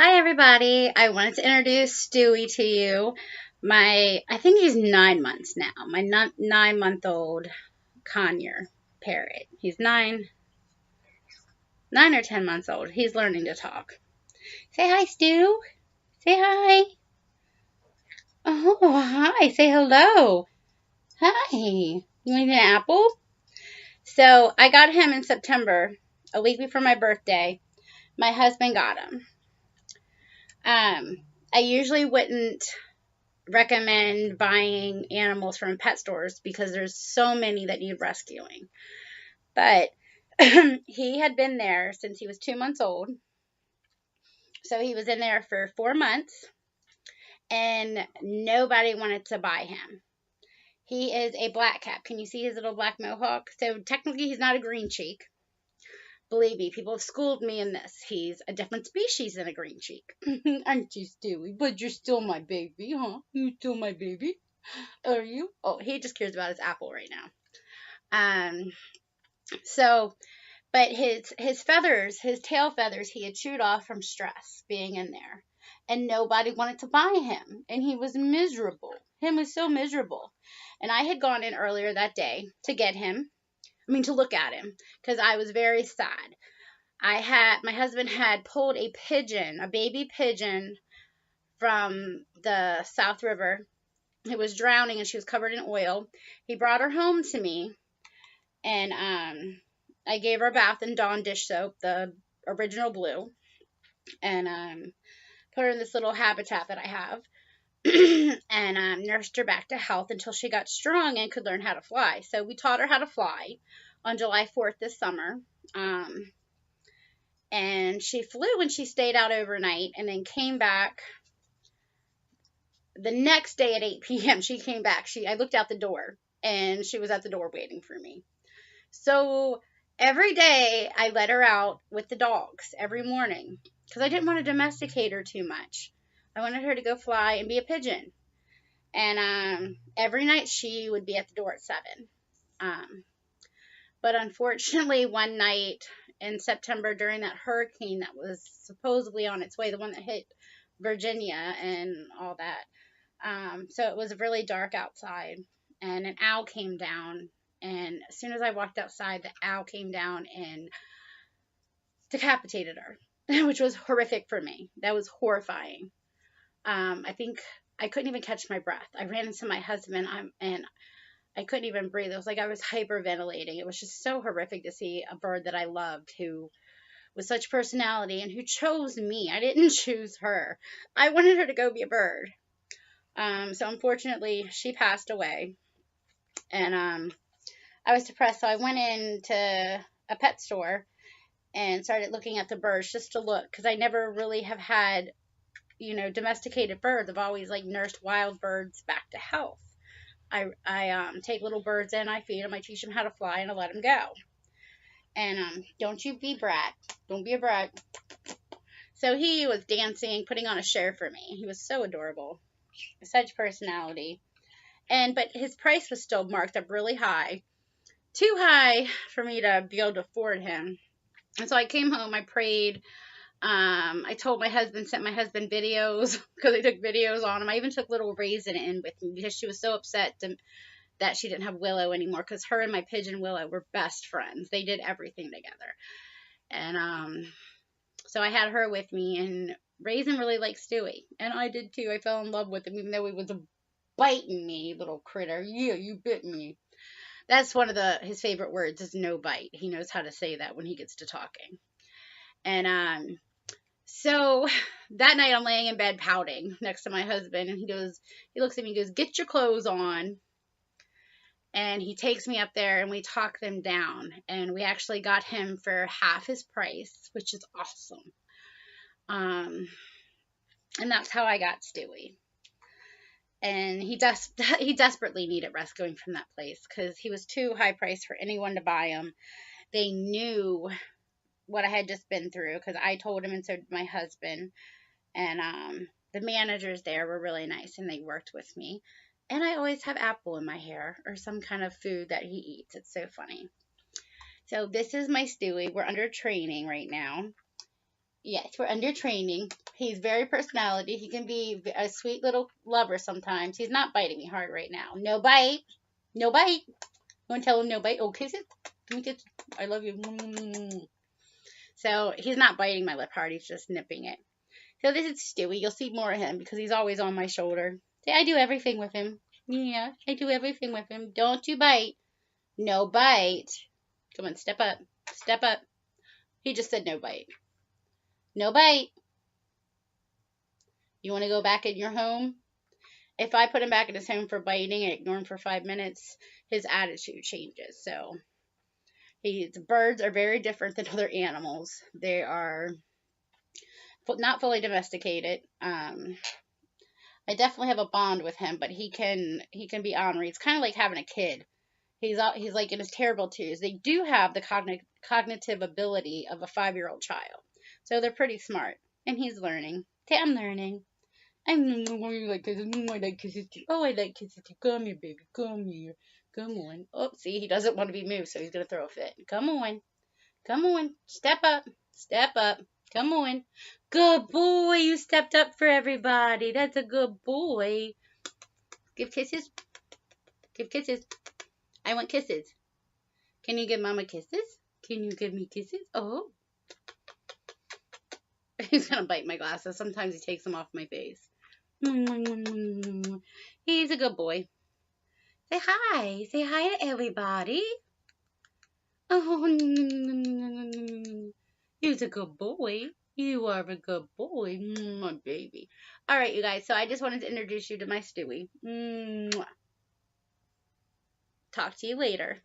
Hi everybody. I wanted to introduce Stewie to you. I think he's 9 months now. My 9-month-old conure parrot. He's 9 or 10 months old. He's learning to talk. Say hi, Stu. Say hi. Oh, hi. Say hello. Hi. You want an apple? So I got him in September, a week before my birthday. My husband got him. I usually wouldn't recommend buying animals from pet stores because there's so many that need rescuing. But he had been there since he was 2 months old. So he was in there for 4 months and nobody wanted to buy him. He is a black cap. Can you see his little black mohawk? So technically he's not a green cheek. Believe me, people have schooled me in this. He's a different species than a green cheek. Aren't you, Stewie? But you're still my baby, huh? You still my baby? Are you? Oh, he just cares about his apple right now. Um, so, but his feathers, his tail feathers, he had chewed off from stress being in there, and nobody wanted to buy him, and he was miserable. Him was so miserable, and I had gone in earlier that day to get him. I mean, to look at him, because I was very sad. My husband had pulled a pigeon, a baby pigeon, from the South River. It was drowning and she was covered in oil. He brought her home to me, and I gave her a bath in Dawn dish soap, the original blue, and put her in this little habitat that I have, and nursed her back to health until she got strong and could learn how to fly. So we taught her how to fly on July 4th this summer, and she flew and she stayed out overnight and then came back. The next day at 8 p.m., she came back. I looked out the door, and she was at the door waiting for me. So every day I let her out with the dogs every morning because I didn't want to domesticate her too much. I wanted her to go fly and be a pigeon. And every night she would be at the door at 7. But unfortunately, one night in September during that hurricane that was supposedly on its way, the one that hit Virginia and all that, so it was really dark outside, and an owl came down, and as soon as I walked outside, the owl came down and decapitated her, which was horrific for me. That was horrifying. I think I couldn't even catch my breath. I ran into my husband, and I couldn't even breathe. It was like I was hyperventilating. It was just so horrific to see a bird that I loved who with such personality and who chose me. I didn't choose her. I wanted her to go be a bird. So unfortunately, she passed away, and I was depressed. So I went into a pet store and started looking at the birds just to look, because I never really have had, domesticated birds. I've always nursed wild birds back to health. I take little birds in, I feed them, I teach them how to fly, and I let them go. And don't you be brat. Don't be a brat. So he was dancing, putting on a show for me. He was so adorable. Such personality. But his price was still marked up really high. Too high for me to be able to afford him. And so I came home, I prayed. I told my husband, sent my husband videos, because I took videos on him. I even took little Raisin in with me because she was so upset that she didn't have Willow anymore, because her and my pigeon Willow were best friends. They did everything together. And so I had her with me, and Raisin really liked Stewie, and I did too. I fell in love with him, even though he was biting me, little critter. Yeah, you bit me. That's one of his favorite words is no bite. He knows how to say that when he gets to talking. And so that night I'm laying in bed pouting next to my husband, and he looks at me and goes, "Get your clothes on." And he takes me up there and we talk them down, and we actually got him for half his price, which is awesome. And that's how I got Stewie. And he desperately needed rescuing from that place because he was too high priced for anyone to buy him. They knew what I had just been through because I told him, and so did my husband. And the managers there were really nice, and they worked with me. And I always have apple in my hair or some kind of food that he eats. It's so funny. So this is my Stewie. We're under training right now. Yes, we're under training. He's very personality. He can be a sweet little lover sometimes. He's not biting me hard right now. No bite. No bite. You want to tell him no bite? Oh, kiss it. Give me kiss. I love you. So he's not biting my lip hard. He's just nipping it. So this is Stewie. You'll see more of him because he's always on my shoulder. See, I do everything with him. Yeah, I do everything with him. Don't you bite. No bite. Come on, step up. Step up. He just said no bite. No bite. You want to go back in your home? If I put him back in his home for biting and ignore him for 5 minutes, his attitude changes. So, birds are very different than other animals. They are not fully domesticated. I definitely have a bond with him, but he can be ornery. It's kind of like having a kid. He's like in his terrible twos. They do have the cognitive ability of a 5-year-old child, so they're pretty smart. And he's learning. I'm learning. I like kisses. I like kisses too. Oh, I like kisses too. Come here, baby. Come here. Come on. Oh, see, he doesn't want to be moved, so he's gonna throw a fit. Come on. Come on. Step up. Step up. Come on. Good boy. You stepped up for everybody. That's a good boy. Give kisses. Give kisses. I want kisses. Can you give Mama kisses? Can you give me kisses? Oh. He's gonna bite my glasses. Sometimes he takes them off my face. He's a good boy. Say hi. Say hi to everybody. Oh, he's a good boy. You are a good boy, my baby. All right, you guys. So I just wanted to introduce you to my Stewie. Talk to you later.